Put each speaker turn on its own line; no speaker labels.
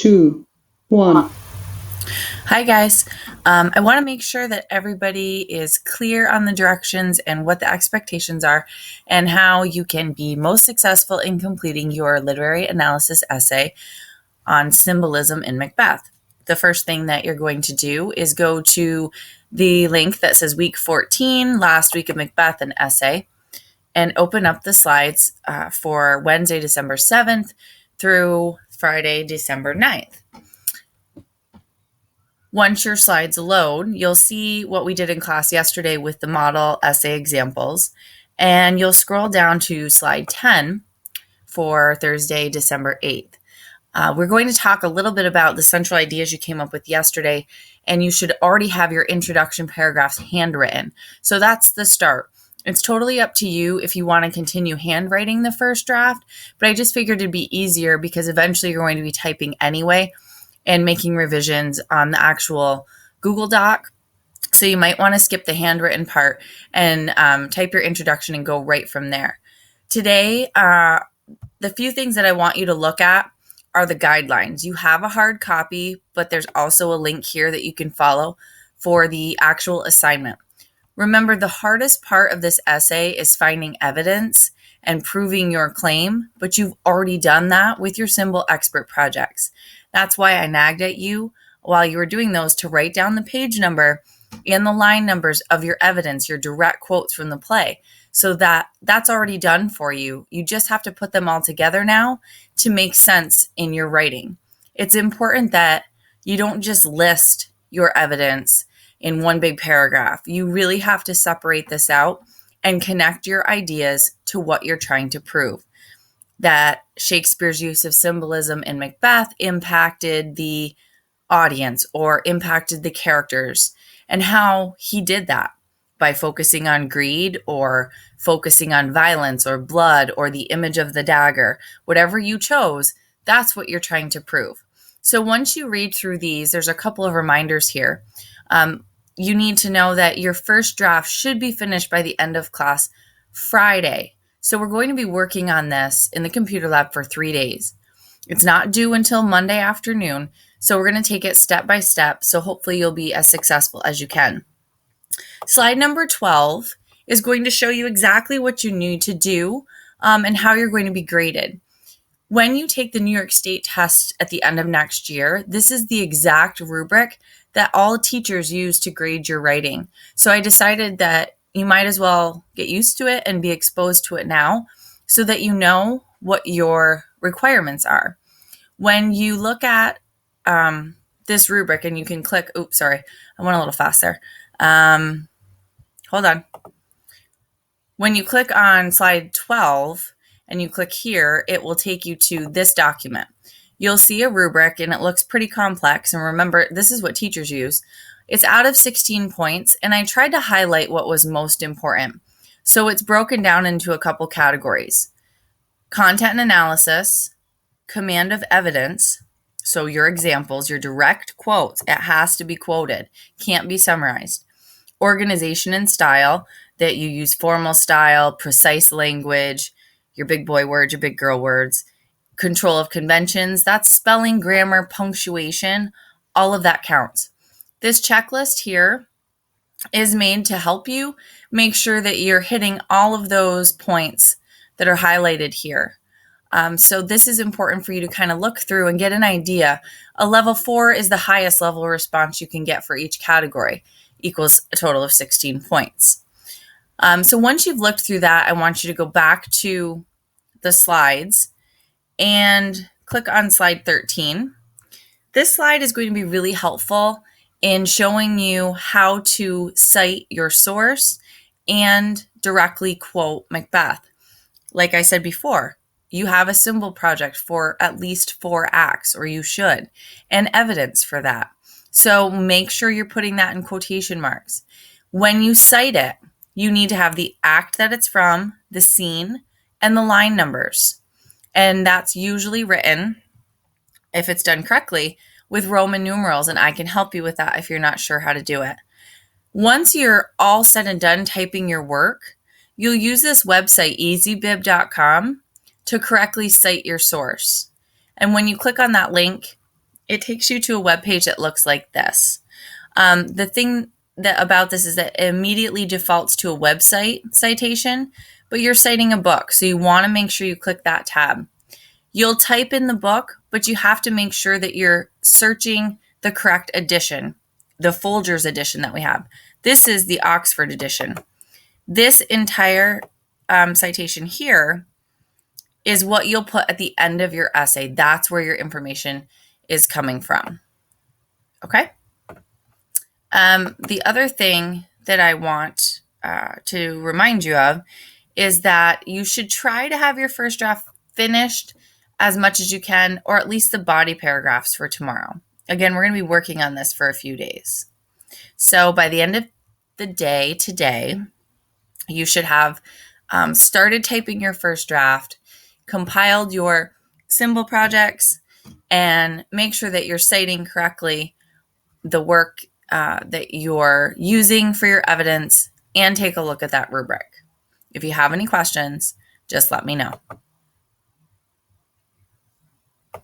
2, 1.
Hi guys. I want to make sure that everybody is clear on the directions and what the expectations are and how you can be most successful in completing your literary analysis essay on symbolism in Macbeth. The first thing that you're going to do is go to the link that says week 14, last week of Macbeth, an essay, and open up the slides for Wednesday, December 7th through Friday, December 9th. Once your slides load, you'll see what we did in class yesterday with the model essay examples, and you'll scroll down to slide 10 for Thursday, December 8th. We're going to talk a little bit about the central ideas you came up with yesterday, and you should already have your introduction paragraphs handwritten. So that's the start. It's totally up to you if you want to continue handwriting the first draft, but I just figured it'd be easier because eventually you're going to be typing anyway and making revisions on the actual Google Doc. So you might want to skip the handwritten part and type your introduction and go right from there. Today, the few things that I want you to look at are the guidelines. You have a hard copy, but there's also a link here that you can follow for the actual assignment. Remember, the hardest part of this essay is finding evidence and proving your claim, but you've already done that with your symbol expert projects. That's why I nagged at you while you were doing those to write down the page number and the line numbers of your evidence, your direct quotes from the play, so that's already done for you. You just have to put them all together now to make sense in your writing. It's important that you don't just list your evidence in one big paragraph. You really have to separate this out and connect your ideas to what you're trying to prove. That Shakespeare's use of symbolism in Macbeth impacted the audience or impacted the characters, and how he did that by focusing on greed or focusing on violence or blood or the image of the dagger. Whatever you chose, that's what you're trying to prove. So once you read through these, there's a couple of reminders here. You need to know that your first draft should be finished by the end of class Friday. So we're going to be working on this in the computer lab for 3 days. It's not due until Monday afternoon, so we're going to take it step by step, so hopefully you'll be as successful as you can. Slide number 12 is going to show you exactly what you need to do and how you're going to be graded. When you take the New York State test at the end of next year, this is the exact rubric that all teachers use to grade your writing. So I decided that you might as well get used to it and be exposed to it now so that you know what your requirements are. When you look at this rubric and you can click, oops, sorry, I went a little fast there. Hold on. When you click on slide 12 and you click here, it will take you to this document. You'll see a rubric and it looks pretty complex. And remember, this is what teachers use. It's out of 16 points, and I tried to highlight what was most important. So it's broken down into a couple categories. Content and analysis, command of evidence, so your examples, your direct quotes, it has to be quoted, can't be summarized. Organization and style, that you use formal style, precise language, your big boy words, your big girl words. Control of conventions, that's spelling, grammar, punctuation, all of that counts. This checklist here is made to help you make sure that you're hitting all of those points that are highlighted here. So this is important for you to kind of look through and get an idea. A level 4 is the highest level response you can get for each category, equals a total of 16 points. So once you've looked through that, I want you to go back to the slides and click on slide 13. This slide is going to be really helpful in showing you how to cite your source and directly quote Macbeth. Like I said before, you have a symbol project for at least 4 acts, or you should, and evidence for that. So make sure you're putting that in quotation marks. When you cite it, you need to have the act that it's from, the scene, and the line numbers. And that's usually written, if it's done correctly, with Roman numerals, and I can help you with that if you're not sure how to do it. Once you're all said and done typing your work, you'll use this website, easybib.com, to correctly cite your source. And when you click on that link, it takes you to a web page that looks like this. The thing that about this is that it immediately defaults to a website citation, but you're citing a book, so you want to make sure you click that tab. You'll type in the book, but you have to make sure that you're searching the correct edition, the Folgers edition that we have. This is the Oxford edition. This entire citation here is what you'll put at the end of your essay. That's where your information is coming from. Okay? The other thing that I want to remind you of is that you should try to have your first draft finished as much as you can, or at least the body paragraphs for tomorrow. Again, we're going to be working on this for a few days. So by the end of the day today, you should have started typing your first draft, compiled your symbol projects, and make sure that you're citing correctly the work that you're using for your evidence, and take a look at that rubric. If you have any questions, just let me know.